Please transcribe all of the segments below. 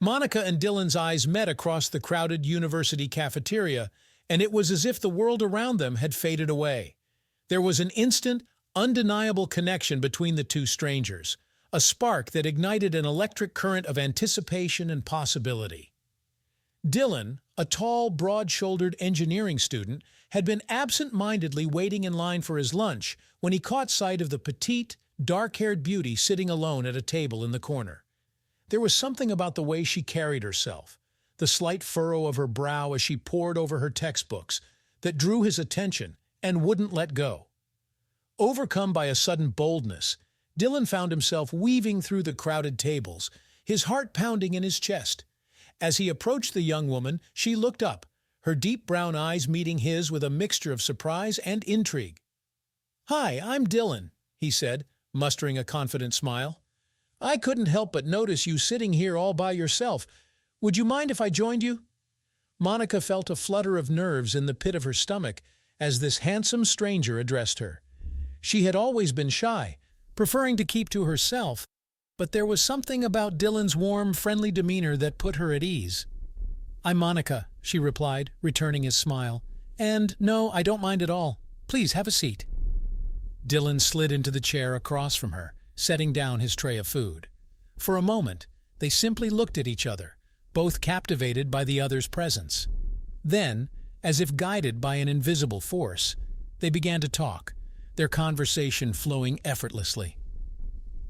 Monica and Dylan's eyes met across the crowded university cafeteria, and it was as if the world around them had faded away. There was an instant, undeniable connection between the two strangers, a spark that ignited an electric current of anticipation and possibility. Dylan, a tall, broad-shouldered engineering student, had been absent-mindedly waiting in line for his lunch when he caught sight of the petite, dark-haired beauty sitting alone at a table in the corner. There was something about the way she carried herself, the slight furrow of her brow as she pored over her textbooks, that drew his attention and wouldn't let go. Overcome by a sudden boldness, Dylan found himself weaving through the crowded tables, his heart pounding in his chest. As he approached the young woman, she looked up, her deep brown eyes meeting his with a mixture of surprise and intrigue. "Hi, I'm Dylan," he said, mustering a confident smile. "I couldn't help but notice you sitting here all by yourself. Would you mind if I joined you?" Monica felt a flutter of nerves in the pit of her stomach as this handsome stranger addressed her. She had always been shy, preferring to keep to herself, but there was something about Dylan's warm, friendly demeanor that put her at ease. "I'm Monica," she replied, returning his smile. "And no, I don't mind at all. Please have a seat." Dylan slid into the chair across from her, setting down his tray of food. For a moment, they simply looked at each other, both captivated by the other's presence. Then, as if guided by an invisible force, they began to talk, their conversation flowing effortlessly.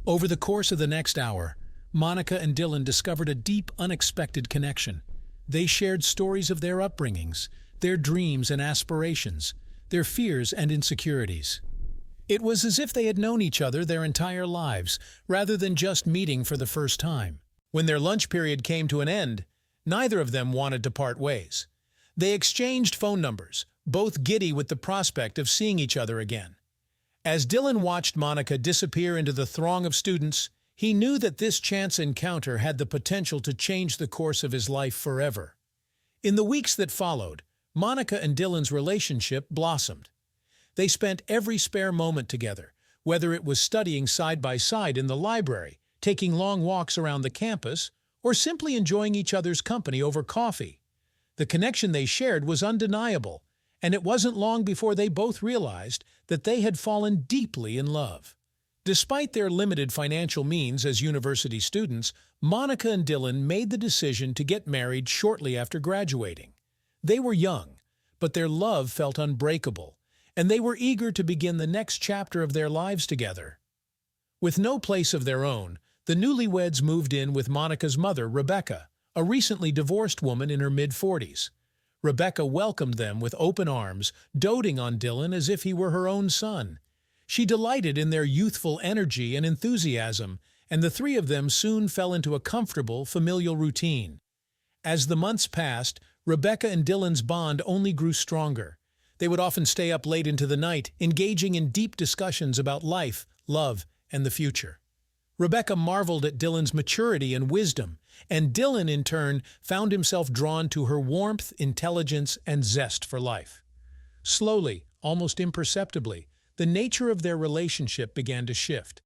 Over the course of the next hour, Monica and Dylan discovered a deep, unexpected connection. They shared stories of their upbringings, their dreams and aspirations, their fears and insecurities. It was as if they had known each other their entire lives, rather than just meeting for the first time. When their lunch period came to an end, neither of them wanted to part ways. They exchanged phone numbers, both giddy with the prospect of seeing each other again. As Dylan watched Monica disappear into the throng of students, he knew that this chance encounter had the potential to change the course of his life forever. In the weeks that followed, Monica and Dylan's relationship blossomed. They spent every spare moment together, whether it was studying side by side in the library, taking long walks around the campus, or simply enjoying each other's company over coffee. The connection they shared was undeniable, and it wasn't long before they both realized that they had fallen deeply in love. Despite their limited financial means as university students, Monica and Dylan made the decision to get married shortly after graduating. They were young, but their love felt unbreakable, and they were eager to begin the next chapter of their lives together. With no place of their own, the newlyweds moved in with Monica's mother, Rebecca, a recently divorced woman in her mid-40s. Rebecca welcomed them with open arms, doting on Dylan as if he were her own son. She delighted in their youthful energy and enthusiasm, and the three of them soon fell into a comfortable, familial routine. As the months passed, Rebecca and Dylan's bond only grew stronger. They would often stay up late into the night, engaging in deep discussions about life, love, and the future. Rebecca marveled at Dylan's maturity and wisdom, and Dylan, in turn, found himself drawn to her warmth, intelligence, and zest for life. Slowly, almost imperceptibly, the nature of their relationship began to shift.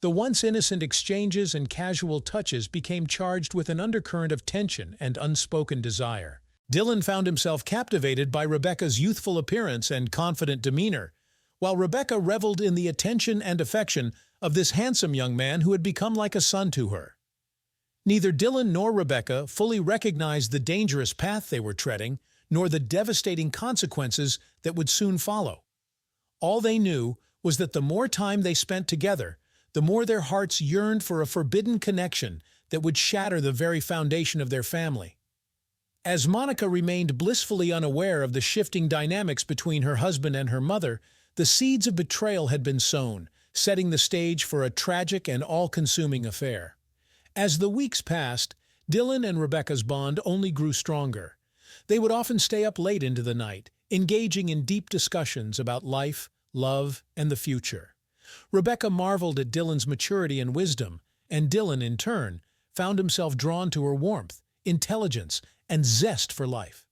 The once innocent exchanges and casual touches became charged with an undercurrent of tension and unspoken desire. Dylan found himself captivated by Rebecca's youthful appearance and confident demeanor, while Rebecca reveled in the attention and affection of this handsome young man who had become like a son to her. Neither Dylan nor Rebecca fully recognized the dangerous path they were treading, nor the devastating consequences that would soon follow. All they knew was that the more time they spent together, the more their hearts yearned for a forbidden connection that would shatter the very foundation of their family. As Monica remained blissfully unaware of the shifting dynamics between her husband and her mother, the seeds of betrayal had been sown, setting the stage for a tragic and all-consuming affair. As the weeks passed, Dylan and Rebecca's bond only grew stronger. They would often stay up late into the night, engaging in deep discussions about life, love, and the future. Rebecca marveled at Dylan's maturity and wisdom, and Dylan, in turn, found himself drawn to her warmth, intelligence, and zest for life.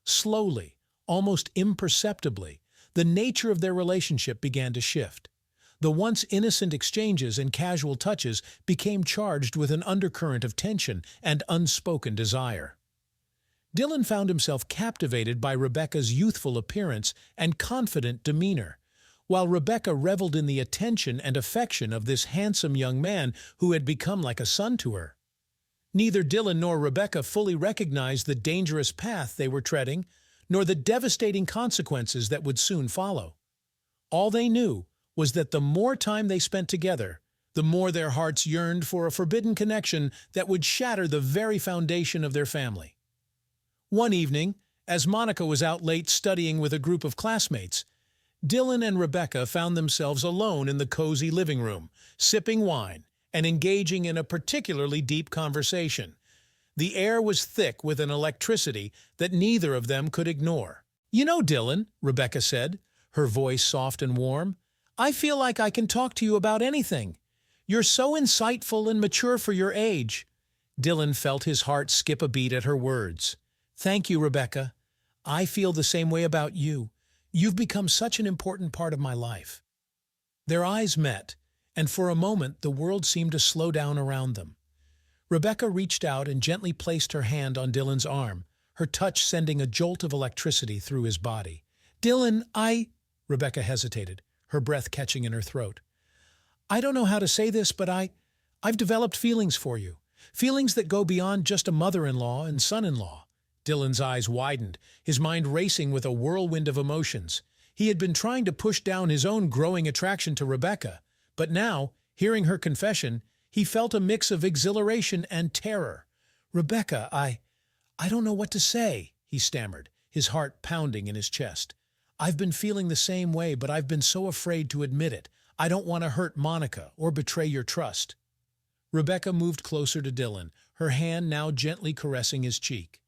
Slowly, almost imperceptibly, the nature of their relationship began to shift. The once innocent exchanges and casual touches became charged with an undercurrent of tension and unspoken desire. Dylan found himself captivated by Rebecca's youthful appearance and confident demeanor, while Rebecca reveled in the attention and affection of this handsome young man who had become like a son to her. Neither Dylan nor Rebecca fully recognized the dangerous path they were treading, nor the devastating consequences that would soon follow. All they knew was that the more time they spent together, the more their hearts yearned for a forbidden connection that would shatter the very foundation of their family. One evening, as Monica was out late studying with a group of classmates, Dylan and Rebecca found themselves alone in the cozy living room, sipping wine and engaging in a particularly deep conversation. The air was thick with an electricity that neither of them could ignore. "You know, Dylan," Rebecca said, her voice soft and warm, "I feel like I can talk to you about anything. You're so insightful and mature for your age." Dylan felt his heart skip a beat at her words. "Thank you, Rebecca. I feel the same way about you. You've become such an important part of my life." Their eyes met, and for a moment the world seemed to slow down around them. Rebecca reached out and gently placed her hand on Dylan's arm, her touch sending a jolt of electricity through his body. "Dylan, Rebecca hesitated, her breath catching in her throat. "I don't know how to say this, but I've developed feelings for you. Feelings that go beyond just a mother-in-law and son-in-law." Dylan's eyes widened, his mind racing with a whirlwind of emotions. He had been trying to push down his own growing attraction to Rebecca, but now, hearing her confession, he felt a mix of exhilaration and terror. "Rebecca, I don't know what to say," he stammered, his heart pounding in his chest. "I've been feeling the same way, but I've been so afraid to admit it. I don't want to hurt Monica or betray your trust." Rebecca moved closer to Dylan, her hand now gently caressing his cheek.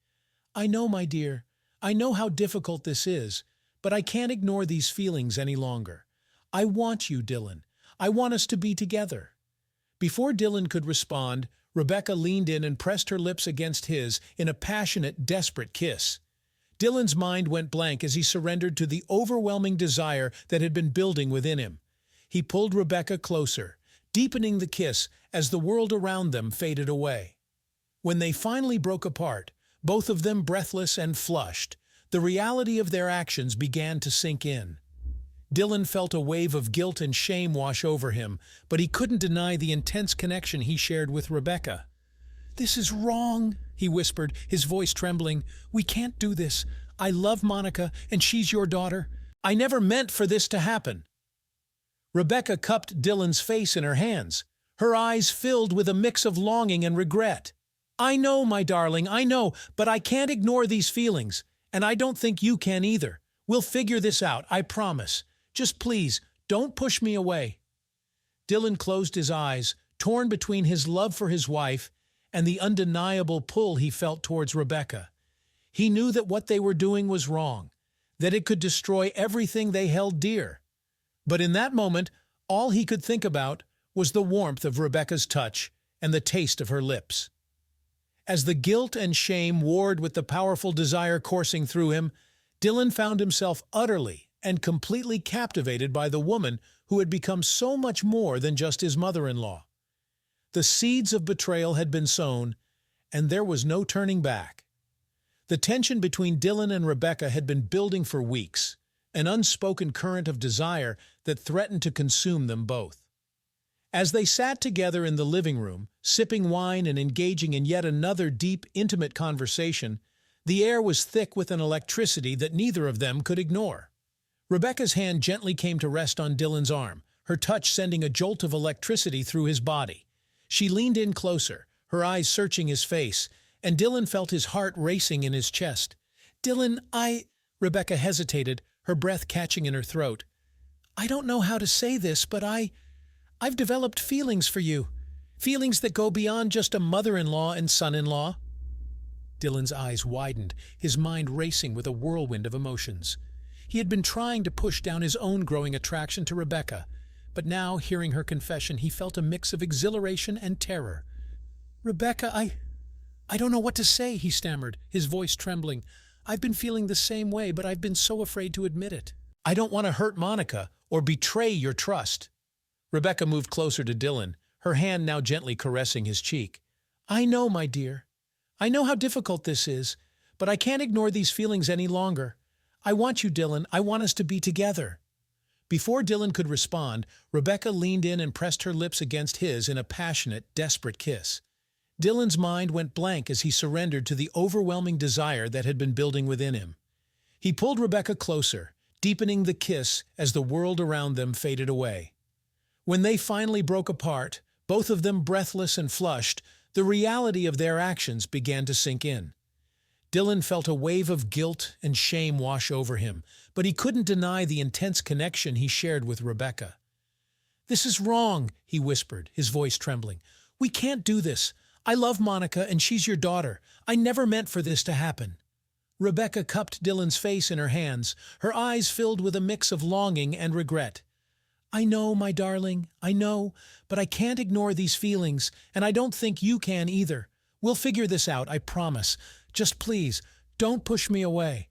"I know, my dear. I know how difficult this is, but I can't ignore these feelings any longer. I want you, Dylan. I want us to be together." Before Dylan could respond, Rebecca leaned in and pressed her lips against his in a passionate, desperate kiss. Dylan's mind went blank as he surrendered to the overwhelming desire that had been building within him. He pulled Rebecca closer, deepening the kiss as the world around them faded away. When they finally broke apart, both of them breathless and flushed, the reality of their actions began to sink in. Dylan felt a wave of guilt and shame wash over him, but he couldn't deny the intense connection he shared with Rebecca. "This is wrong," he whispered, his voice trembling. "We can't do this. I love Monica, and she's your daughter. I never meant for this to happen." Rebecca cupped Dylan's face in her hands, her eyes filled with a mix of longing and regret. "I know, my darling, I know, but I can't ignore these feelings, and I don't think you can either. We'll figure this out, I promise. Just please, don't push me away." Dylan closed his eyes, torn between his love for his wife and the undeniable pull he felt towards Rebecca. He knew that what they were doing was wrong, that it could destroy everything they held dear. But in that moment, all he could think about was the warmth of Rebecca's touch and the taste of her lips. As the guilt and shame warred with the powerful desire coursing through him, Dylan found himself utterly and completely captivated by the woman who had become so much more than just his mother-in-law. The seeds of betrayal had been sown, and there was no turning back. The tension between Dylan and Rebecca had been building for weeks, an unspoken current of desire that threatened to consume them both. As they sat together in the living room, sipping wine and engaging in yet another deep, intimate conversation, the air was thick with an electricity that neither of them could ignore. Rebecca's hand gently came to rest on Dylan's arm, her touch sending a jolt of electricity through his body. She leaned in closer, her eyes searching his face, and Dylan felt his heart racing in his chest. "Dylan, Rebecca hesitated, her breath catching in her throat. "I don't know how to say this, but I've developed feelings for you. Feelings that go beyond just a mother-in-law and son-in-law." Dylan's eyes widened, his mind racing with a whirlwind of emotions. He had been trying to push down his own growing attraction to Rebecca, but now, hearing her confession, he felt a mix of exhilaration and terror. "Rebecca, I don't know what to say," he stammered, his voice trembling. "I've been feeling the same way, but I've been so afraid to admit it. I don't want to hurt Monica or betray your trust." Rebecca moved closer to Dylan, her hand now gently caressing his cheek. "I know, my dear. I know how difficult this is, but I can't ignore these feelings any longer. I want you, Dylan. I want us to be together." Before Dylan could respond, Rebecca leaned in and pressed her lips against his in a passionate, desperate kiss. Dylan's mind went blank as he surrendered to the overwhelming desire that had been building within him. He pulled Rebecca closer, deepening the kiss as the world around them faded away. When they finally broke apart, both of them breathless and flushed, the reality of their actions began to sink in. Dylan felt a wave of guilt and shame wash over him, but he couldn't deny the intense connection he shared with Rebecca. "This is wrong," he whispered, his voice trembling. "We can't do this. I love Monica and she's your daughter. I never meant for this to happen." Rebecca cupped Dylan's face in her hands, her eyes filled with a mix of longing and regret. "I know, my darling, I know, but I can't ignore these feelings, and I don't think you can either. We'll figure this out, I promise. Just please, don't push me away."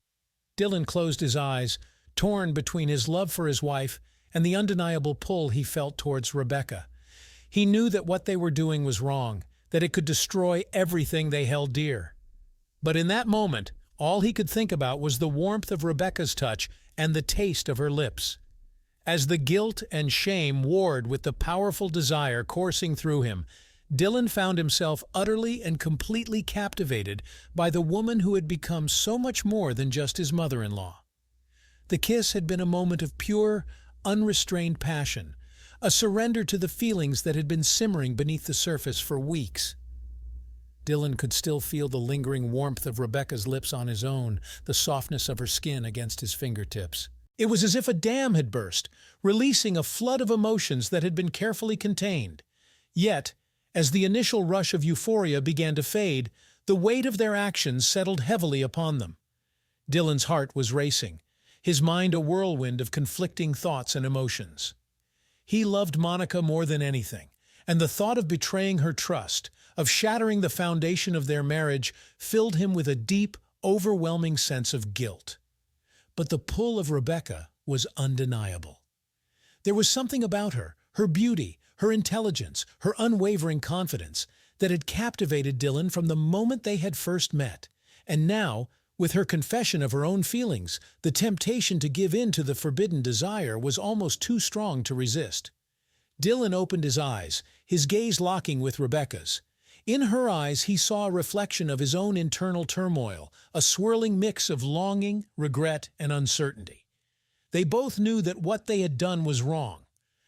Dylan closed his eyes, torn between his love for his wife and the undeniable pull he felt towards Rebecca. He knew that what they were doing was wrong, that it could destroy everything they held dear. But in that moment, all he could think about was the warmth of Rebecca's touch and the taste of her lips. As the guilt and shame warred with the powerful desire coursing through him, Dylan found himself utterly and completely captivated by the woman who had become so much more than just his mother-in-law. The kiss had been a moment of pure, unrestrained passion, a surrender to the feelings that had been simmering beneath the surface for weeks. Dylan could still feel the lingering warmth of Rebecca's lips on his own, the softness of her skin against his fingertips. It was as if a dam had burst, releasing a flood of emotions that had been carefully contained. Yet, as the initial rush of euphoria began to fade, the weight of their actions settled heavily upon them. Dylan's heart was racing, his mind a whirlwind of conflicting thoughts and emotions. He loved Monica more than anything, and the thought of betraying her trust, of shattering the foundation of their marriage, filled him with a deep, overwhelming sense of guilt. But the pull of Rebecca was undeniable. There was something about her, her beauty, her intelligence, her unwavering confidence, that had captivated Dylan from the moment they had first met. And now, with her confession of her own feelings, the temptation to give in to the forbidden desire was almost too strong to resist. Dylan opened his eyes, his gaze locking with Rebecca's. In her eyes he saw a reflection of his own internal turmoil, a swirling mix of longing, regret, and uncertainty. They both knew that what they had done was wrong,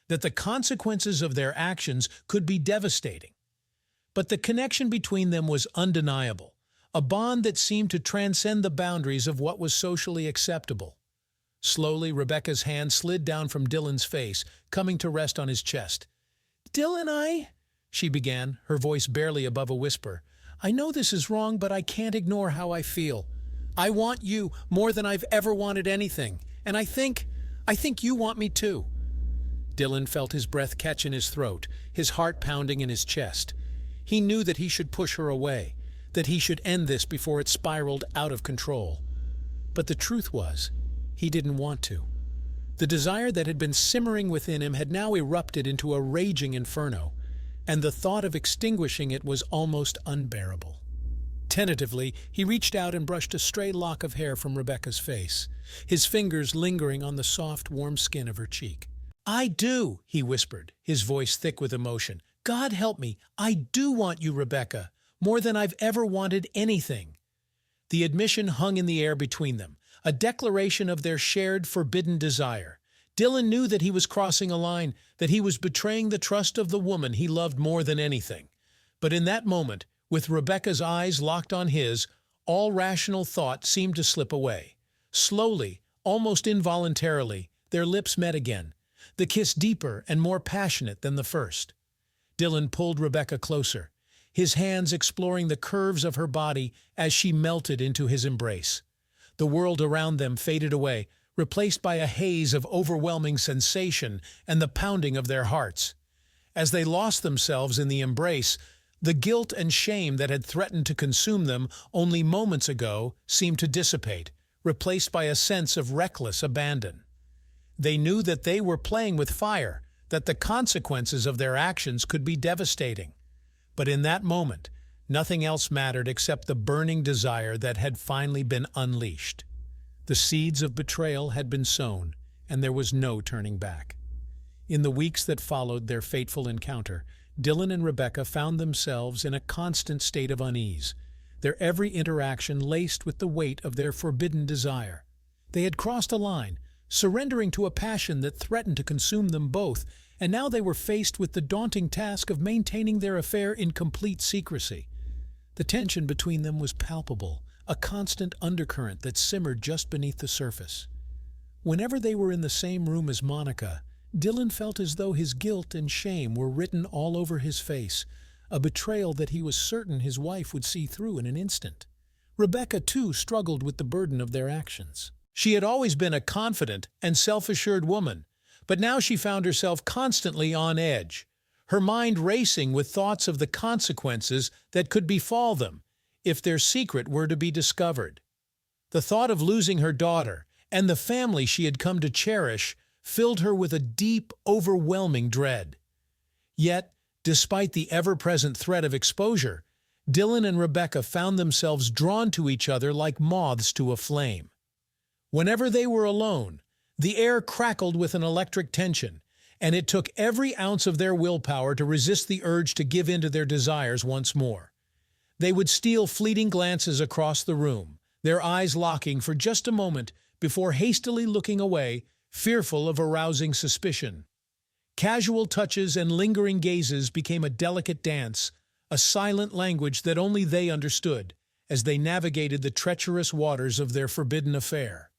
that the consequences of their actions could be devastating. But the connection between them was undeniable, a bond that seemed to transcend the boundaries of what was socially acceptable. Slowly, Rebecca's hand slid down from Dylan's face, coming to rest on his chest. "Dylan, she began, her voice barely above a whisper. "I know this is wrong, but I can't ignore how I feel. I want you more than I've ever wanted anything, and I think you want me too." Dylan felt his breath catch in his throat, his heart pounding in his chest. He knew that he should push her away, that he should end this before it spiraled out of control. But the truth was, he didn't want to. The desire that had been simmering within him had now erupted into a raging inferno, and the thought of extinguishing it was almost unbearable. Tentatively, he reached out and brushed a stray lock of hair from Rebecca's face, his fingers lingering on the soft, warm skin of her cheek. "I do," he whispered, his voice thick with emotion. "God help me, I do want you, Rebecca, more than I've ever wanted anything." The admission hung in the air between them, a declaration of their shared forbidden desire. Dylan knew that he was crossing a line, that he was betraying the trust of the woman he loved more than anything. But in that moment, with Rebecca's eyes locked on his, all rational thought seemed to slip away. Slowly, almost involuntarily, their lips met again, the kiss deeper and more passionate than the first. Dylan pulled Rebecca closer, his hands exploring the curves of her body as she melted into his embrace. The world around them faded away, replaced by a haze of overwhelming sensation and the pounding of their hearts. As they lost themselves in the embrace, the guilt and shame that had threatened to consume them only moments ago seemed to dissipate, replaced by a sense of reckless abandon. They knew that they were playing with fire, that the consequences of their actions could be devastating. But in that moment, nothing else mattered except the burning desire that had finally been unleashed. The seeds of betrayal had been sown, and there was no turning back. In the weeks that followed their fateful encounter, Dylan and Rebecca found themselves in a constant state of unease, their every interaction laced with the weight of their forbidden desire. They had crossed a line, surrendering to a passion that threatened to consume them both, and now they were faced with the daunting task of maintaining their affair in complete secrecy. The tension between them was palpable, a constant undercurrent that simmered just beneath the surface. Whenever they were in the same room as Monica, Dylan felt as though his guilt and shame were written all over his face, a betrayal that he was certain his wife would see through in an instant. Rebecca, too, struggled with the burden of their actions. She had always been a confident and self-assured woman, but now she found herself constantly on edge, her mind racing with thoughts of the consequences that could befall them if their secret were to be discovered. The thought of losing her daughter and the family she had come to cherish filled her with a deep, overwhelming dread. Yet, despite the ever-present threat of exposure, Dylan and Rebecca found themselves drawn to each other like moths to a flame. Whenever they were alone, the air crackled with an electric tension, and it took every ounce of their willpower to resist the urge to give in to their desires once more. They would steal fleeting glances across the room, their eyes locking for just a moment before hastily looking away, fearful of arousing suspicion. Casual touches and lingering gazes became a delicate dance, a silent language that only they understood, as they navigated the treacherous waters of their forbidden affair.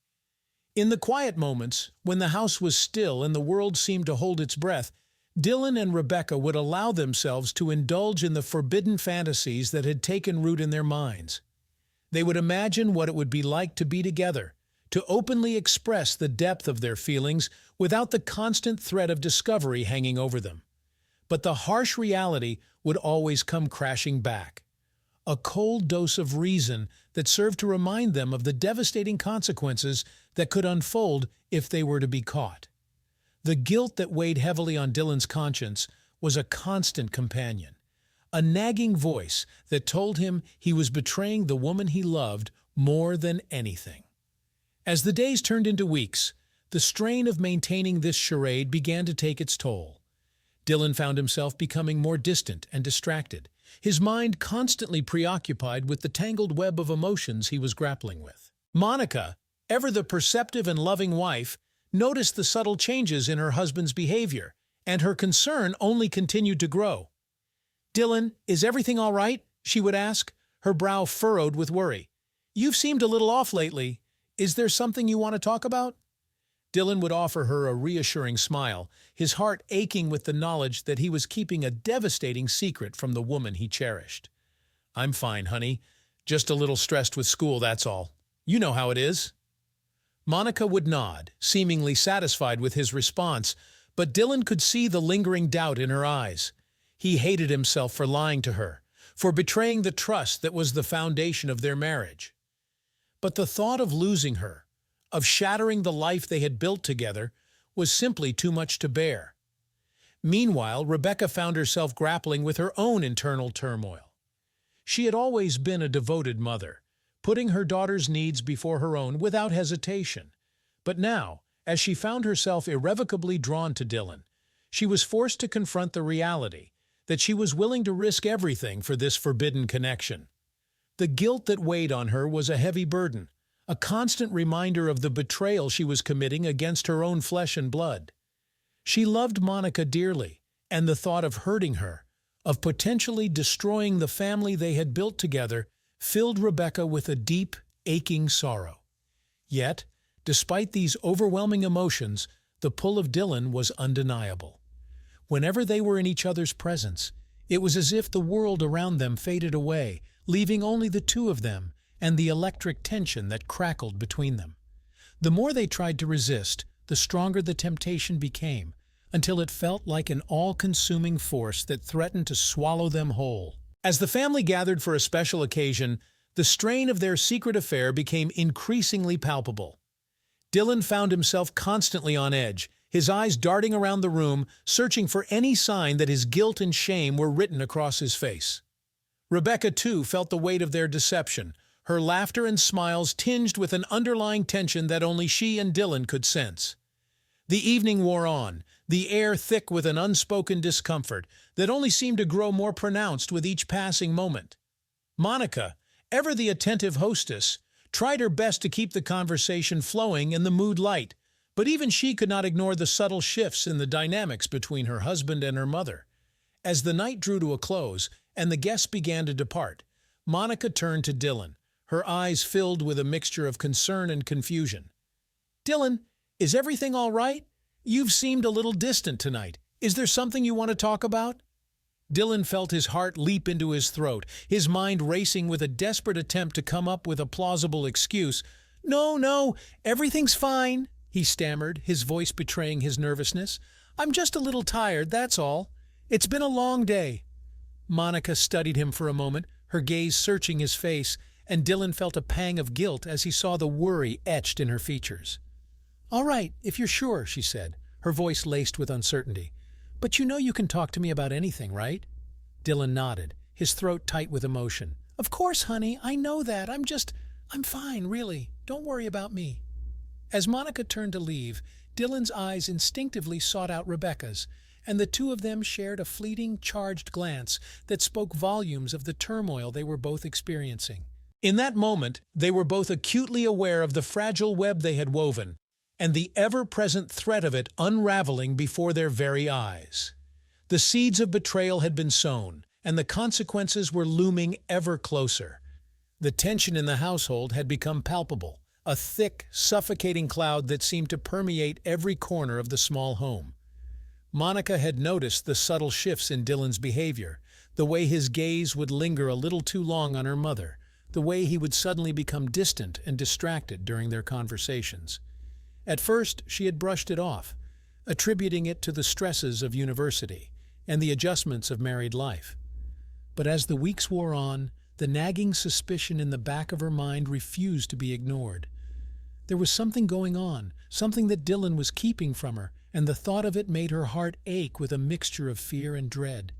In the quiet moments, when the house was still and the world seemed to hold its breath, Dylan and Rebecca would allow themselves to indulge in the forbidden fantasies that had taken root in their minds. They would imagine what it would be like to be together, to openly express the depth of their feelings without the constant threat of discovery hanging over them. But the harsh reality would always come crashing back. A cold dose of reason that served to remind them of the devastating consequences that could unfold if they were to be caught. The guilt that weighed heavily on Dylan's conscience was a constant companion, a nagging voice that told him he was betraying the woman he loved more than anything. As the days turned into weeks, the strain of maintaining this charade began to take its toll. Dylan found himself becoming more distant and distracted, his mind constantly preoccupied with the tangled web of emotions he was grappling with. Monica, ever the perceptive and loving wife, noticed the subtle changes in her husband's behavior, and her concern only continued to grow. "Dylan, is everything all right?" she would ask, her brow furrowed with worry. "You've seemed a little off lately. Is there something you want to talk about?" Dylan would offer her a reassuring smile, his heart aching with the knowledge that he was keeping a devastating secret from the woman he cherished. "I'm fine, honey. Just a little stressed with school, that's all. You know how it is." Monica would nod, seemingly satisfied with his response, but Dylan could see the lingering doubt in her eyes. He hated himself for lying to her, for betraying the trust that was the foundation of their marriage. But the thought of losing her, of shattering the life they had built together, was simply too much to bear. Meanwhile, Rebecca found herself grappling with her own internal turmoil. She had always been a devoted mother, putting her daughter's needs before her own without hesitation. But now, as she found herself irrevocably drawn to Dylan, she was forced to confront the reality that she was willing to risk everything for this forbidden connection. The guilt that weighed on her was a heavy burden, a constant reminder of the betrayal she was committing against her own flesh and blood. She loved Monica dearly, and the thought of hurting her, of potentially destroying the family they had built together, filled Rebecca with a deep, aching sorrow. Yet, despite these overwhelming emotions, the pull of Dylan was undeniable. Whenever they were in each other's presence, it was as if the world around them faded away, leaving only the two of them and the electric tension that crackled between them. The more they tried to resist, the stronger the temptation became, until it felt like an all-consuming force that threatened to swallow them whole. As the family gathered for a special occasion, the strain of their secret affair became increasingly palpable. Dylan found himself constantly on edge, his eyes darting around the room, searching for any sign that his guilt and shame were written across his face. Rebecca, too, felt the weight of their deception, her laughter and smiles tinged with an underlying tension that only she and Dylan could sense. The evening wore on, the air thick with an unspoken discomfort that only seemed to grow more pronounced with each passing moment. Monica, ever the attentive hostess, tried her best to keep the conversation flowing and the mood light, but even she could not ignore the subtle shifts in the dynamics between her husband and her mother. As the night drew to a close and the guests began to depart, Monica turned to Dylan, her eyes filled with a mixture of concern and confusion. "Dylan, is everything all right? You've seemed a little distant tonight. Is there something you want to talk about?" Dylan felt his heart leap into his throat, his mind racing with a desperate attempt to come up with a plausible excuse. No, everything's fine," he stammered, his voice betraying his nervousness. "I'm just a little tired, that's all. It's been a long day." Monica studied him for a moment, her gaze searching his face, and Dylan felt a pang of guilt as he saw the worry etched in her features. "All right, if you're sure," she said, her voice laced with uncertainty. "But you know you can talk to me about anything, right?" Dylan nodded, his throat tight with emotion. "Of course, honey, I know that. I'm fine, really. Don't worry about me." As Monica turned to leave, Dylan's eyes instinctively sought out Rebecca's, and the two of them shared a fleeting, charged glance that spoke volumes of the turmoil they were both experiencing. In that moment, they were both acutely aware of the fragile web they had woven, and the ever-present threat of it unraveling before their very eyes. The seeds of betrayal had been sown, and the consequences were looming ever closer. The tension in the household had become palpable, a thick, suffocating cloud that seemed to permeate every corner of the small home. Monica had noticed the subtle shifts in Dylan's behavior, the way his gaze would linger a little too long on her mother, the way he would suddenly become distant and distracted during their conversations. At first, she had brushed it off, attributing it to the stresses of university and the adjustments of married life. But as the weeks wore on, the nagging suspicion in the back of her mind refused to be ignored. There was something going on, something that Dylan was keeping from her, and the thought of it made her heart ache with a mixture of fear and dread.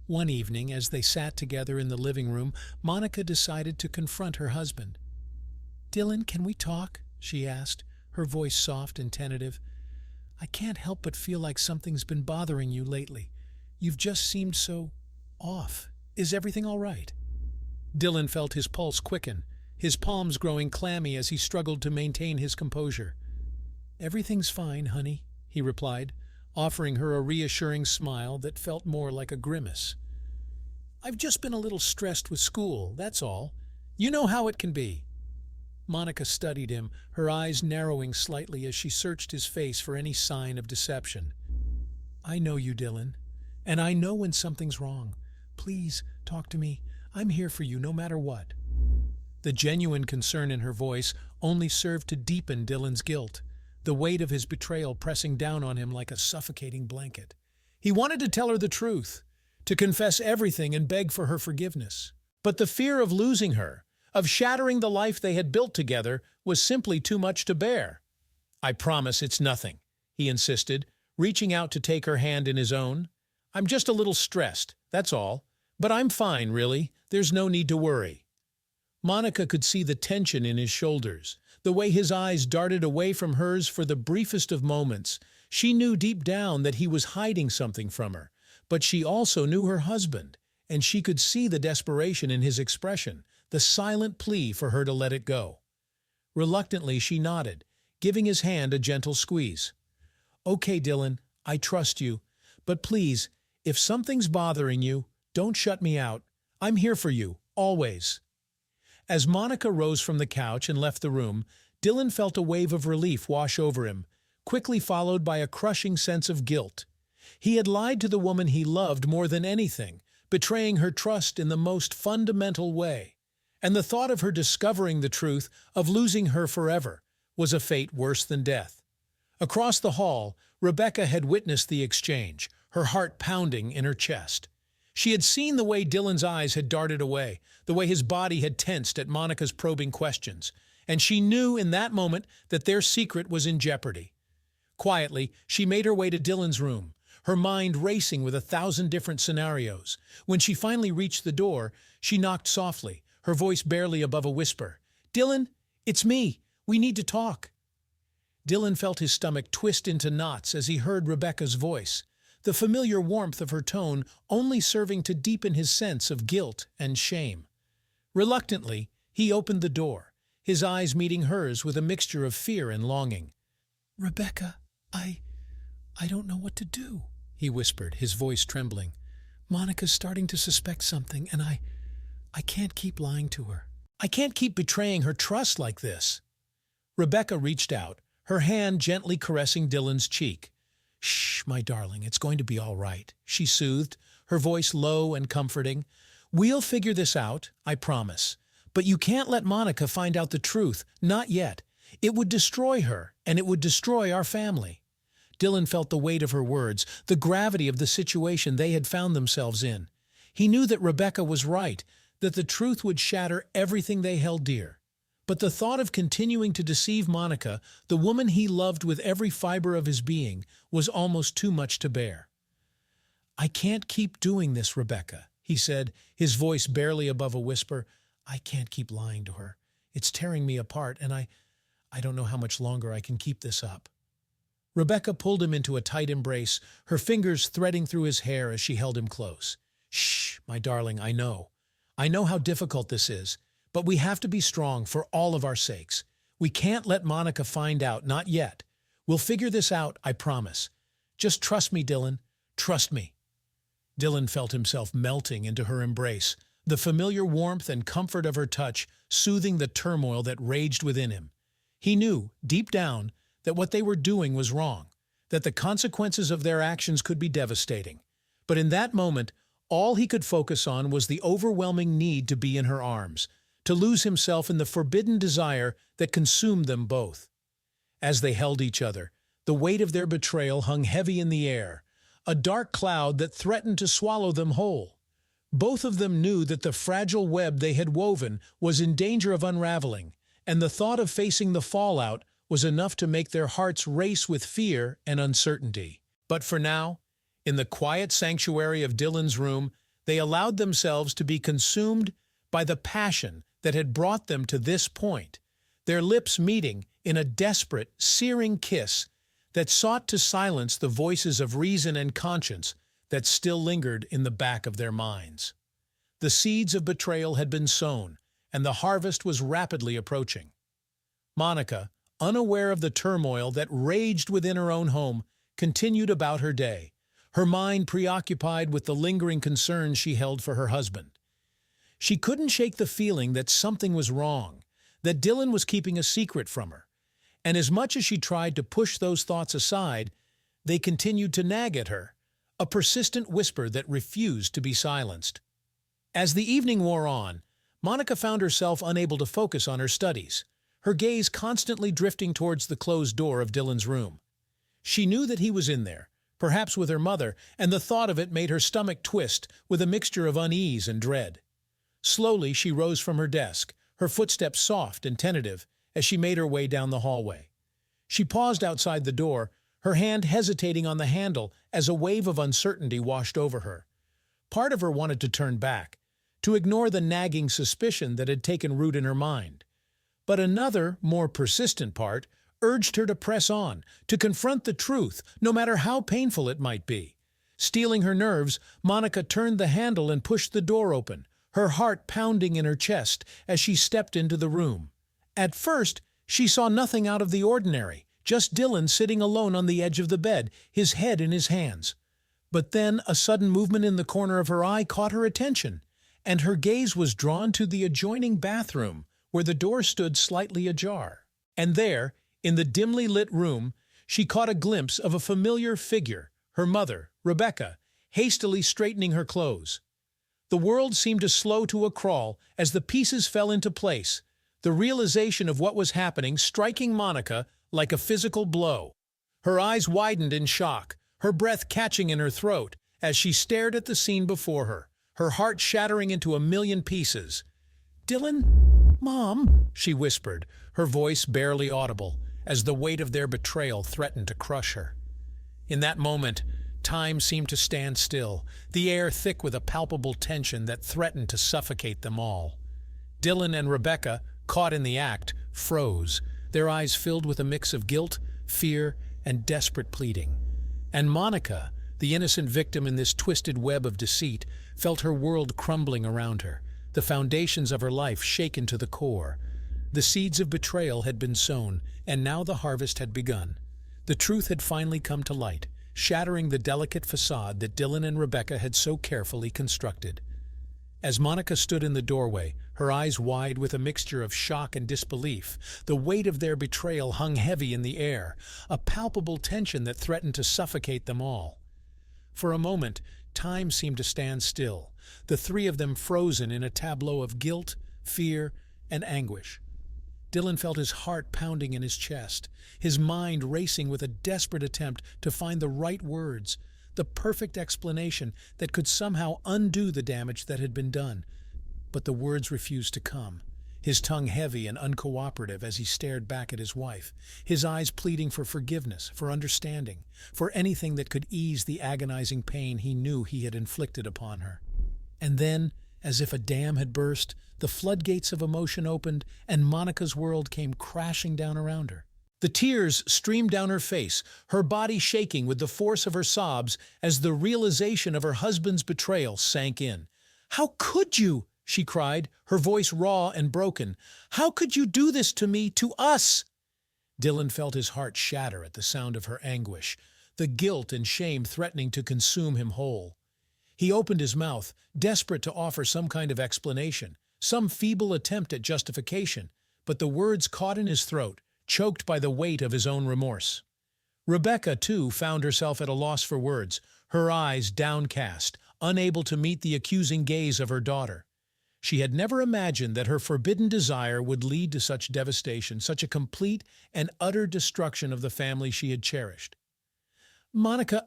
One evening, as they sat together in the living room, Monica decided to confront her husband. "Dylan, can we talk?" she asked, her voice soft and tentative. "I can't help but feel like something's been bothering you lately. You've just seemed so off. Is everything all right?" Dylan felt his pulse quicken, his palms growing clammy as he struggled to maintain his composure. "Everything's fine, honey," he replied, offering her a reassuring smile that felt more like a grimace. "I've just been a little stressed with school, that's all. You know how it can be." Monica studied him, her eyes narrowing slightly as she searched his face for any sign of deception. "I know you, Dylan, and I know when something's wrong. Please, talk to me. I'm here for you no matter what." The genuine concern in her voice only served to deepen Dylan's guilt, the weight of his betrayal pressing down on him like a suffocating blanket. He wanted to tell her the truth, to confess everything and beg for her forgiveness. But the fear of losing her, of shattering the life they had built together, was simply too much to bear. "I promise it's nothing," he insisted, reaching out to take her hand in his own. "I'm just a little stressed, that's all. But I'm fine, really. There's no need to worry." Monica could see the tension in his shoulders, the way his eyes darted away from hers for the briefest of moments. She knew deep down that he was hiding something from her, but she also knew her husband, and she could see the desperation in his expression, the silent plea for her to let it go. Reluctantly, she nodded, giving his hand a gentle squeeze. "Okay, Dylan, I trust you, but please, if something's bothering you, don't shut me out. I'm here for you, always." As Monica rose from the couch and left the room, Dylan felt a wave of relief wash over him, quickly followed by a crushing sense of guilt. He had lied to the woman he loved more than anything, betraying her trust in the most fundamental way. And the thought of her discovering the truth, of losing her forever, was a fate worse than death. Across the hall, Rebecca had witnessed the exchange, her heart pounding in her chest. She had seen the way Dylan's eyes had darted away, the way his body had tensed at Monica's probing questions, and she knew in that moment that their secret was in jeopardy. Quietly, she made her way to Dylan's room, her mind racing with 1,000 different scenarios. When she finally reached the door, she knocked softly, her voice barely above a whisper. "Dylan, it's me. We need to talk." Dylan felt his stomach twist into knots as he heard Rebecca's voice, the familiar warmth of her tone only serving to deepen his sense of guilt and shame. Reluctantly, he opened the door, his eyes meeting hers with a mixture of fear and longing. "Rebecca, I don't know what to do," he whispered, his voice trembling. "Monica's starting to suspect something, and I can't keep lying to her. I can't keep betraying her trust like this." Rebecca reached out, her hand gently caressing Dylan's cheek. "Shh, my darling, it's going to be all right," she soothed, her voice low and comforting. "We'll figure this out, I promise. But you can't let Monica find out the truth, not yet. It would destroy her, and it would destroy our family." Dylan felt the weight of her words, the gravity of the situation they had found themselves in. He knew that Rebecca was right, that the truth would shatter everything they held dear. But the thought of continuing to deceive Monica, the woman he loved with every fiber of his being, was almost too much to bear. "I can't keep doing this, Rebecca," he said, his voice barely above a whisper. "I can't keep lying to her. It's tearing me apart, and I don't know how much longer I can keep this up." Rebecca pulled him into a tight embrace, her fingers threading through his hair as she held him close. "Shh, my darling, I know. I know how difficult this is, but we have to be strong for all of our sakes. We can't let Monica find out, not yet. We'll figure this out, I promise. Just trust me, Dylan. Trust me." Dylan felt himself melting into her embrace, the familiar warmth and comfort of her touch soothing the turmoil that raged within him. He knew, deep down, that what they were doing was wrong, that the consequences of their actions could be devastating. But in that moment, all he could focus on was the overwhelming need to be in her arms, to lose himself in the forbidden desire that consumed them both. As they held each other, the weight of their betrayal hung heavy in the air, a dark cloud that threatened to swallow them whole. Both of them knew that the fragile web they had woven was in danger of unraveling, and the thought of facing the fallout was enough to make their hearts race with fear and uncertainty. But for now, in the quiet sanctuary of Dylan's room, they allowed themselves to be consumed by the passion that had brought them to this point, their lips meeting in a desperate, searing kiss that sought to silence the voices of reason and conscience that still lingered in the back of their minds. The seeds of betrayal had been sown, and the harvest was rapidly approaching. Monica, unaware of the turmoil that raged within her own home, continued about her day, her mind preoccupied with the lingering concerns she held for her husband. She couldn't shake the feeling that something was wrong, that Dylan was keeping a secret from her, and as much as she tried to push those thoughts aside, they continued to nag at her, a persistent whisper that refused to be silenced. As the evening wore on, Monica found herself unable to focus on her studies, her gaze constantly drifting towards the closed door of Dylan's room. She knew that he was in there, perhaps with her mother, and the thought of it made her stomach twist with a mixture of unease and dread. Slowly she rose from her desk, her footsteps soft and tentative, as she made her way down the hallway. She paused outside the door, her hand hesitating on the handle as a wave of uncertainty washed over her. Part of her wanted to turn back, to ignore the nagging suspicion that had taken root in her mind. But another, more persistent part urged her to press on, to confront the truth, no matter how painful it might be. Steeling her nerves, Monica turned the handle and pushed the door open, her heart pounding in her chest as she stepped into the room. At first, she saw nothing out of the ordinary, just Dylan sitting alone on the edge of the bed, his head in his hands. But then a sudden movement in the corner of her eye caught her attention, and her gaze was drawn to the adjoining bathroom, where the door stood slightly ajar. And there, in the dimly lit room, she caught a glimpse of a familiar figure, her mother, Rebecca, hastily straightening her clothes. The world seemed to slow to a crawl as the pieces fell into place, the realization of what was happening striking Monica like a physical blow. Her eyes widened in shock, her breath catching in her throat as she stared at the scene before her heart shattering into a million pieces. "Dylan? Mom?" she whispered, her voice barely audible, as the weight of their betrayal threatened to crush her. In that moment, time seemed to stand still, the air thick with a palpable tension that threatened to suffocate them all. Dylan and Rebecca, caught in the act, froze, their eyes filled with a mix of guilt, fear, and desperate pleading. And Monica, the innocent victim in this twisted web of deceit, felt her world crumbling around her, the foundations of her life shaken to the core. The seeds of betrayal had been sown, and now the harvest had begun. The truth had finally come to light, shattering the delicate facade that Dylan and Rebecca had so carefully constructed. As Monica stood in the doorway, her eyes wide with a mixture of shock and disbelief, the weight of their betrayal hung heavy in the air, a palpable tension that threatened to suffocate them all. For a moment, time seemed to stand still, the three of them frozen in a tableau of guilt, fear, and anguish. Dylan felt his heart pounding in his chest, his mind racing with a desperate attempt to find the right words, the perfect explanation that could somehow undo the damage that had been done. But the words refused to come, his tongue heavy and uncooperative as he stared back at his wife, his eyes pleading for forgiveness, for understanding, for anything that could ease the agonizing pain he knew he had inflicted upon her. And then, as if a dam had burst, the floodgates of emotion opened, and Monica's world came crashing down around her. The tears streamed down her face, her body shaking with the force of her sobs as the realization of her husband's betrayal sank in. "How could you?" she cried, her voice raw and broken. "How could you do this to me, to us?" Dylan felt his heart shatter at the sound of her anguish, the guilt and shame threatening to consume him whole. He opened his mouth, desperate to offer some kind of explanation, some feeble attempt at justification, but the words caught in his throat, choked by the weight of his own remorse. Rebecca, too, found herself at a loss for words, her eyes downcast, unable to meet the accusing gaze of her daughter. She had never imagined that her forbidden desire would lead to such devastation, such a complete and utter destruction of the family she had cherished. "Monica,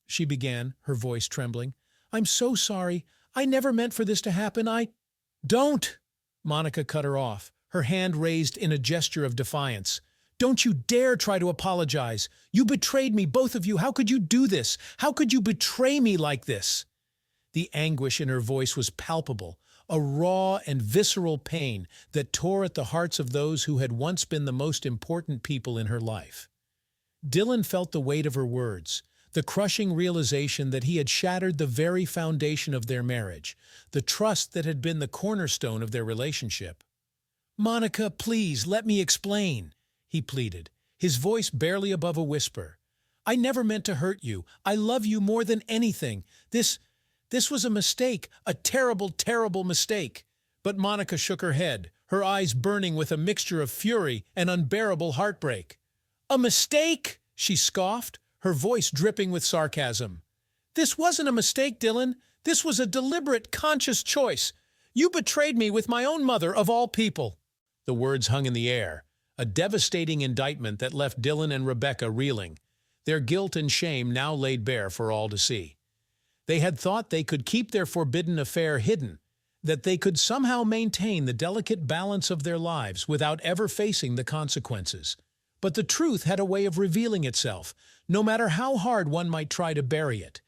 she began, her voice trembling. "I'm so sorry. I never meant for this to happen. Don't!" Monica cut her off, her hand raised in a gesture of defiance. "Don't you dare try to apologize. You betrayed me, both of you. How could you do this? How could you betray me like this?" The anguish in her voice was palpable, a raw and visceral pain that tore at the hearts of those who had once been the most important people in her life. Dylan felt the weight of her words, the crushing realization that he had shattered the very foundation of their marriage, the trust that had been the cornerstone of their relationship. "Monica, please, let me explain," he pleaded, his voice barely above a whisper. "I never meant to hurt you. I love you more than anything. This was a mistake, a terrible, terrible mistake." But Monica shook her head, her eyes burning with a mixture of fury and unbearable heartbreak. "A mistake?" she scoffed, her voice dripping with sarcasm. "This wasn't a mistake, Dylan. This was a deliberate, conscious choice. You betrayed me with my own mother, of all people." The words hung in the air, a devastating indictment that left Dylan and Rebecca reeling, their guilt and shame now laid bare for all to see. They had thought they could keep their forbidden affair hidden, that they could somehow maintain the delicate balance of their lives without ever facing the consequences. But the truth had a way of revealing itself, no matter how hard one might try to bury it.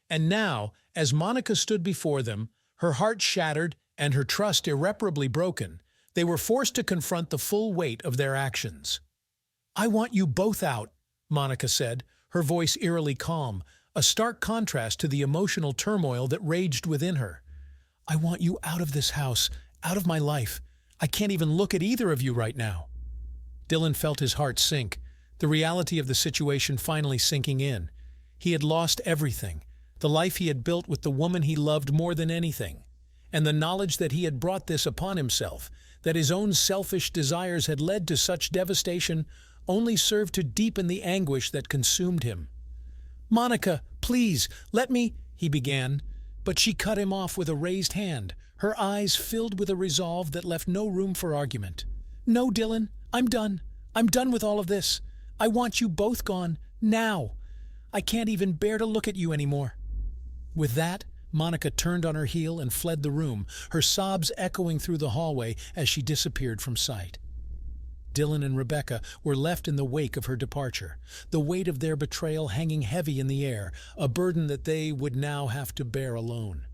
And now, as Monica stood before them, her heart shattered and her trust irreparably broken, they were forced to confront the full weight of their actions. "I want you both out," Monica said, her voice eerily calm, a stark contrast to the emotional turmoil that raged within her. "I want you out of this house, out of my life. I can't even look at either of you right now." Dylan felt his heart sink, the reality of the situation finally sinking in. He had lost everything, the life he had built with the woman he loved more than anything. And the knowledge that he had brought this upon himself, that his own selfish desires had led to such devastation, only served to deepen the anguish that consumed him. "Monica, please, let me," he began, but she cut him off with a raised hand, her eyes filled with a resolve that left no room for argument. "No, Dylan, I'm done. I'm done with all of this. I want you both gone, now. I can't even bear to look at you anymore." With that, Monica turned on her heel and fled the room, her sobs echoing through the hallway as she disappeared from sight. Dylan and Rebecca were left in the wake of her departure, the weight of their betrayal hanging heavy in the air, a burden that they would now have to bear alone.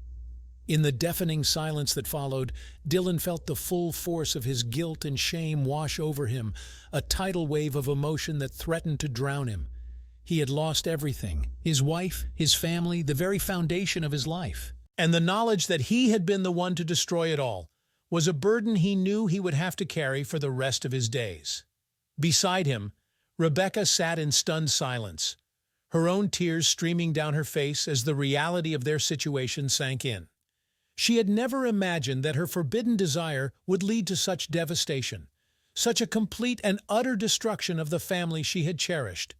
In the deafening silence that followed, Dylan felt the full force of his guilt and shame wash over him, a tidal wave of emotion that threatened to drown him. He had lost everything: his wife, his family, the very foundation of his life. And the knowledge that he had been the one to destroy it all was a burden he knew he would have to carry for the rest of his days. Beside him, Rebecca sat in stunned silence, her own tears streaming down her face as the reality of their situation sank in. She had never imagined that her forbidden desire would lead to such devastation, such a complete and utter destruction of the family she had cherished.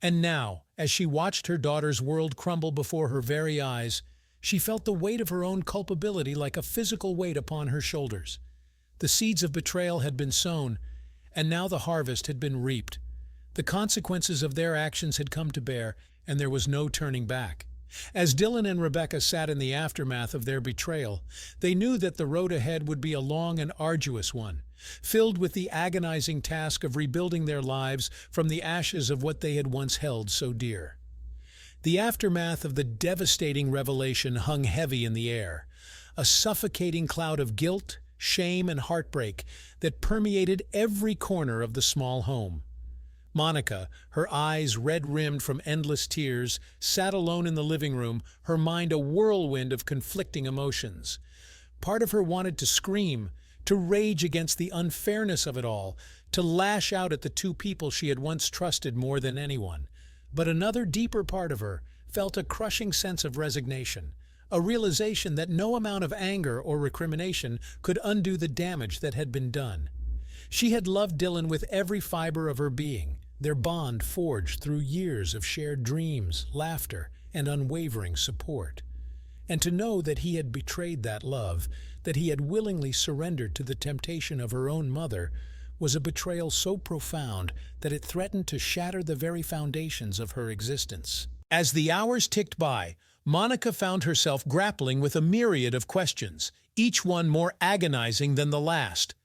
And now, as she watched her daughter's world crumble before her very eyes, she felt the weight of her own culpability like a physical weight upon her shoulders. The seeds of betrayal had been sown, and now the harvest had been reaped. The consequences of their actions had come to bear, and there was no turning back. As Dylan and Rebecca sat in the aftermath of their betrayal, they knew that the road ahead would be a long and arduous one, filled with the agonizing task of rebuilding their lives from the ashes of what they had once held so dear. The aftermath of the devastating revelation hung heavy in the air, a suffocating cloud of guilt, shame, and heartbreak that permeated every corner of the small home. Monica, her eyes red-rimmed from endless tears, sat alone in the living room, her mind a whirlwind of conflicting emotions. Part of her wanted to scream, to rage against the unfairness of it all, to lash out at the two people she had once trusted more than anyone. But another deeper part of her felt a crushing sense of resignation, a realization that no amount of anger or recrimination could undo the damage that had been done. She had loved Dylan with every fiber of her being, their bond forged through years of shared dreams, laughter, and unwavering support. And to know that he had betrayed that love, that he had willingly surrendered to the temptation of her own mother, was a betrayal so profound that it threatened to shatter the very foundations of her existence. As the hours ticked by, Monica found herself grappling with a myriad of questions, each one more agonizing than the last.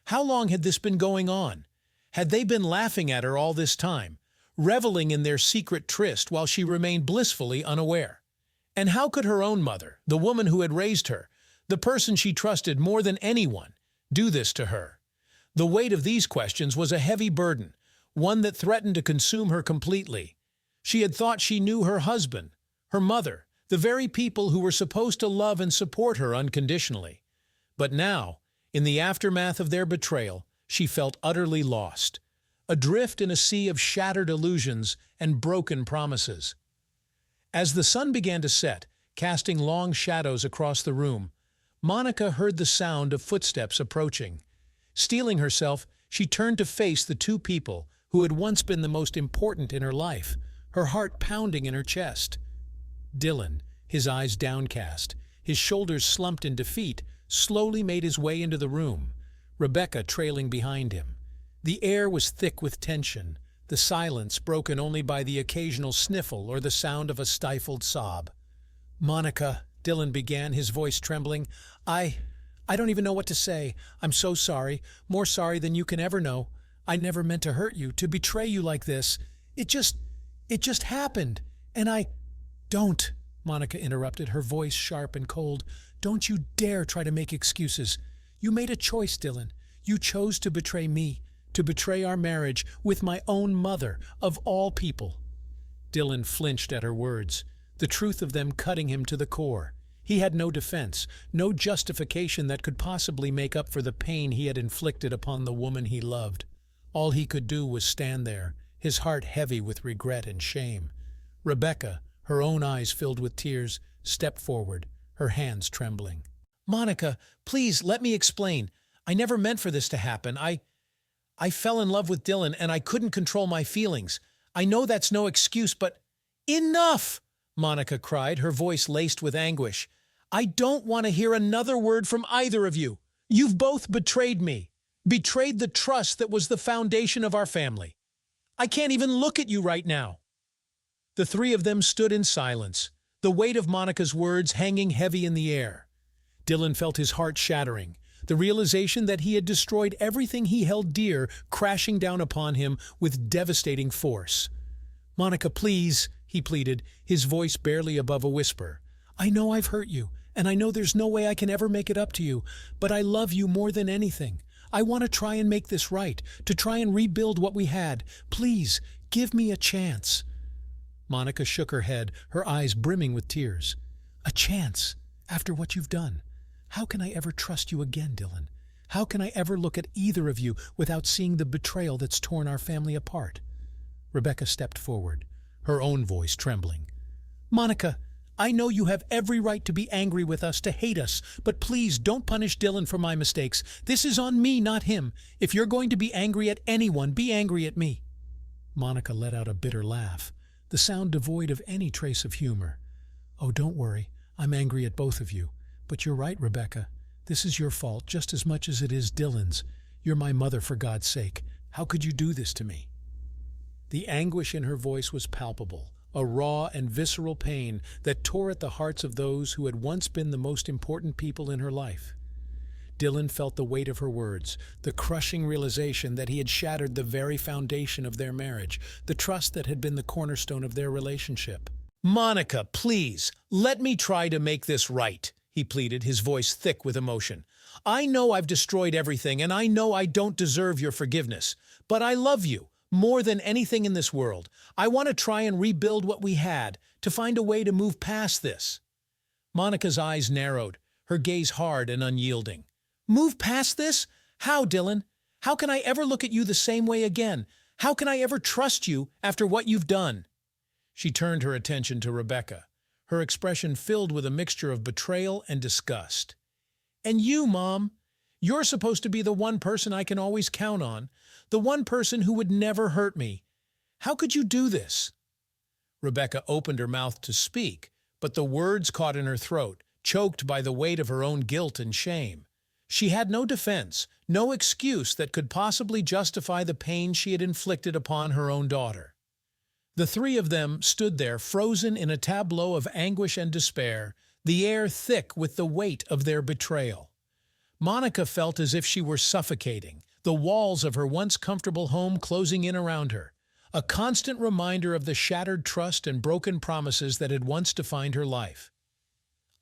How long had this been going on? Had they been laughing at her all this time, reveling in their secret tryst while she remained blissfully unaware? And how could her own mother, the woman who had raised her, the person she trusted more than anyone, do this to her? The weight of these questions was a heavy burden, one that threatened to consume her completely. She had thought she knew her husband, her mother, the very people who were supposed to love and support her unconditionally. But now, in the aftermath of their betrayal, she felt utterly lost, adrift in a sea of shattered illusions and broken promises. As the sun began to set, casting long shadows across the room, Monica heard the sound of footsteps approaching. Steeling herself, she turned to face the two people who had once been the most important in her life, her heart pounding in her chest. Dylan, his eyes downcast, his shoulders slumped in defeat, slowly made his way into the room, Rebecca trailing behind him. The air was thick with tension, the silence broken only by the occasional sniffle or the sound of a stifled sob. "Monica," Dylan began, his voice trembling, I don't even know what to say. I'm so sorry, more sorry than you can ever know. I never meant to hurt you, to betray you like this. It just happened, and I—" "Don't," Monica interrupted, her voice sharp and cold. "Don't you dare try to make excuses. You made a choice, Dylan. You chose to betray me, to betray our marriage with my own mother, of all people." Dylan flinched at her words, the truth of them cutting him to the core. He had no defense, no justification that could possibly make up for the pain he had inflicted upon the woman he loved. All he could do was stand there, his heart heavy with regret and shame. Rebecca, her own eyes filled with tears, stepped forward, her hands trembling. "Monica, please let me explain. I never meant for this to happen. I fell in love with Dylan and I couldn't control my feelings. I know that's no excuse, but—" "Enough!" Monica cried, her voice laced with anguish. "I don't want to hear another word from either of you. You've both betrayed me, betrayed the trust that was the foundation of our family. I can't even look at you right now." The three of them stood in silence, the weight of Monica's words hanging heavy in the air. Dylan felt his heart shattering, the realization that he had destroyed everything he held dear crashing down upon him with devastating force. "Monica, please," he pleaded, his voice barely above a whisper. "I know I've hurt you, and I know there's no way I can ever make it up to you, but I love you more than anything. I want to try and make this right, to try and rebuild what we had. Please, give me a chance." Monica shook her head, her eyes brimming with tears. "A chance? After what you've done? How can I ever trust you again, Dylan? How can I ever look at either of you without seeing the betrayal that's torn our family apart?" Rebecca stepped forward, her own voice trembling. "Monica, I know you have every right to be angry with us, to hate us, but please don't punish Dylan for my mistakes. This is on me, not him. If you're going to be angry at anyone, be angry at me." Monica let out a bitter laugh, the sound devoid of any trace of humor. "Oh, don't worry. I'm angry at both of you. But you're right, Rebecca. This is your fault just as much as it is Dylan's. You're my mother, for God's sake. How could you do this to me?" The anguish in her voice was palpable, a raw and visceral pain that tore at the hearts of those who had once been the most important people in her life. Dylan felt the weight of her words, the crushing realization that he had shattered the very foundation of their marriage, the trust that had been the cornerstone of their relationship. "Monica, please, let me try to make this right," he pleaded, his voice thick with emotion. "I know I've destroyed everything, and I know I don't deserve your forgiveness, but I love you more than anything in this world. I want to try and rebuild what we had, to find a way to move past this." Monica's eyes narrowed, her gaze hard and unyielding. "Move past this? How, Dylan? How can I ever look at you the same way again? How can I ever trust you after what you've done?" She turned her attention to Rebecca, her expression filled with a mixture of betrayal and disgust. "And you, Mom? You're supposed to be the one person I can always count on, the one person who would never hurt me. How could you do this?" Rebecca opened her mouth to speak, but the words caught in her throat, choked by the weight of her own guilt and shame. She had no defense, no excuse that could possibly justify the pain she had inflicted upon her own daughter. The three of them stood there, frozen in a tableau of anguish and despair, the air thick with the weight of their betrayal. Monica felt as if she were suffocating, the walls of her once comfortable home closing in around her, a constant reminder of the shattered trust and broken promises that had once defined her life.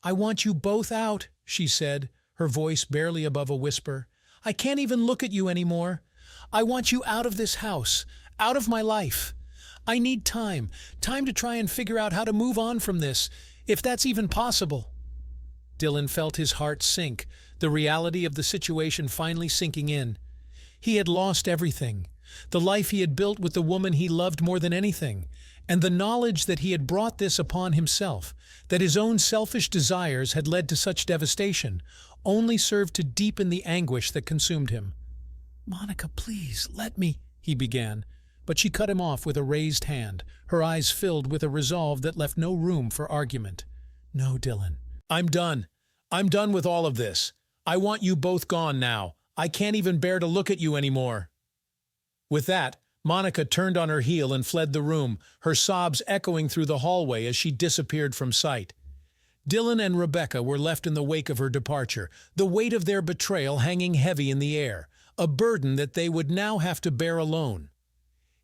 "I want you both out," she said, her voice barely above a whisper. "I can't even look at you anymore. I want you out of this house, out of my life. I need time to try and figure out how to move on from this, if that's even possible." Dylan felt his heart sink, the reality of the situation finally sinking in. He had lost everything, the life he had built with the woman he loved more than anything, and the knowledge that he had brought this upon himself, that his own selfish desires had led to such devastation, only served to deepen the anguish that consumed him. "Monica, please, let me," he began, but she cut him off with a raised hand, her eyes filled with a resolve that left no room for argument. "No, Dylan. I'm done. I'm done with all of this. I want you both gone now. I can't even bear to look at you anymore." With that, Monica turned on her heel and fled the room, her sobs echoing through the hallway as she disappeared from sight. Dylan and Rebecca were left in the wake of her departure, the weight of their betrayal hanging heavy in the air, a burden that they would now have to bear alone.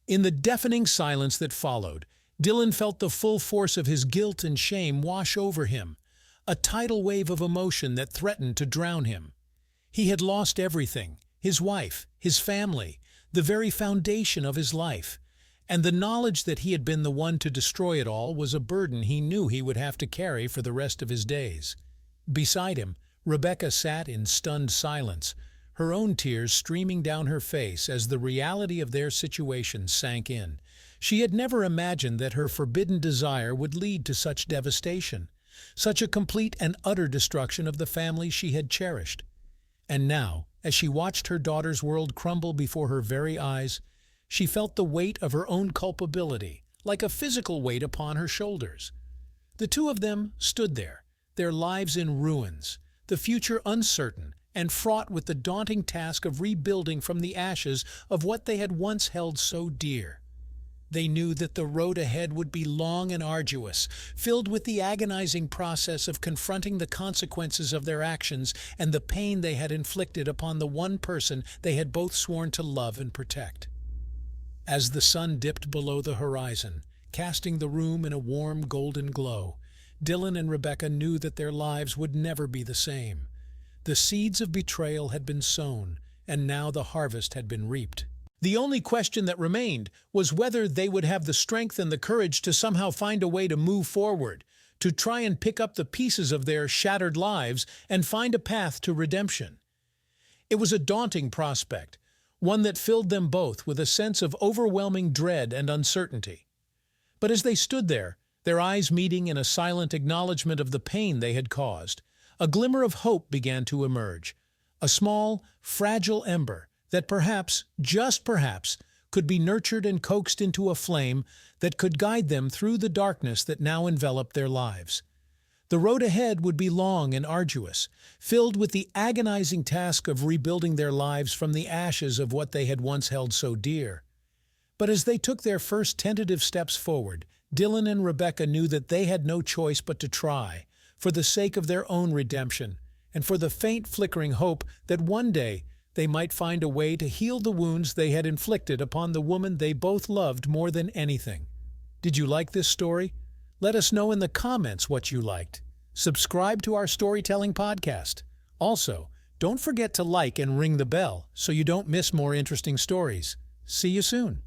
In the deafening silence that followed, Dylan felt the full force of his guilt and shame wash over him, a tidal wave of emotion that threatened to drown him. He had lost everything, his wife, his family, the very foundation of his life, and the knowledge that he had been the one to destroy it all was a burden he knew he would have to carry for the rest of his days. Beside him, Rebecca sat in stunned silence, her own tears streaming down her face as the reality of their situation sank in. She had never imagined that her forbidden desire would lead to such devastation, such a complete and utter destruction of the family she had cherished. And now, as she watched her daughter's world crumble before her very eyes, she felt the weight of her own culpability, like a physical weight upon her shoulders. The two of them stood there, their lives in ruins, the future uncertain and fraught with the daunting task of rebuilding from the ashes of what they had once held so dear. They knew that the road ahead would be long and arduous, filled with the agonizing process of confronting the consequences of their actions and the pain they had inflicted upon the one person they had both sworn to love and protect. As the sun dipped below the horizon, casting the room in a warm golden glow, Dylan and Rebecca knew that their lives would never be the same. The seeds of betrayal had been sown, and now the harvest had been reaped. The only question that remained was whether they would have the strength and the courage to somehow find a way to move forward, to try and pick up the pieces of their shattered lives and find a path to redemption. It was a daunting prospect, one that filled them both with a sense of overwhelming dread and uncertainty. But as they stood there, their eyes meeting in a silent acknowledgement of the pain they had caused, a glimmer of hope began to emerge, a small, fragile ember that perhaps, just perhaps, could be nurtured and coaxed into a flame that could guide them through the darkness that now enveloped their lives. The road ahead would be long and arduous, filled with the agonizing task of rebuilding their lives from the ashes of what they had once held so dear. But as they took their first tentative steps forward, Dylan and Rebecca knew that they had no choice but to try, for the sake of their own redemption, and for the faint flickering hope that one day they might find a way to heal the wounds they had inflicted upon the woman they both loved more than anything. Did you like this story? Let us know in the comments what you liked. Subscribe to our storytelling podcast. Also, don't forget to like and ring the bell so you don't miss more interesting stories. See you soon.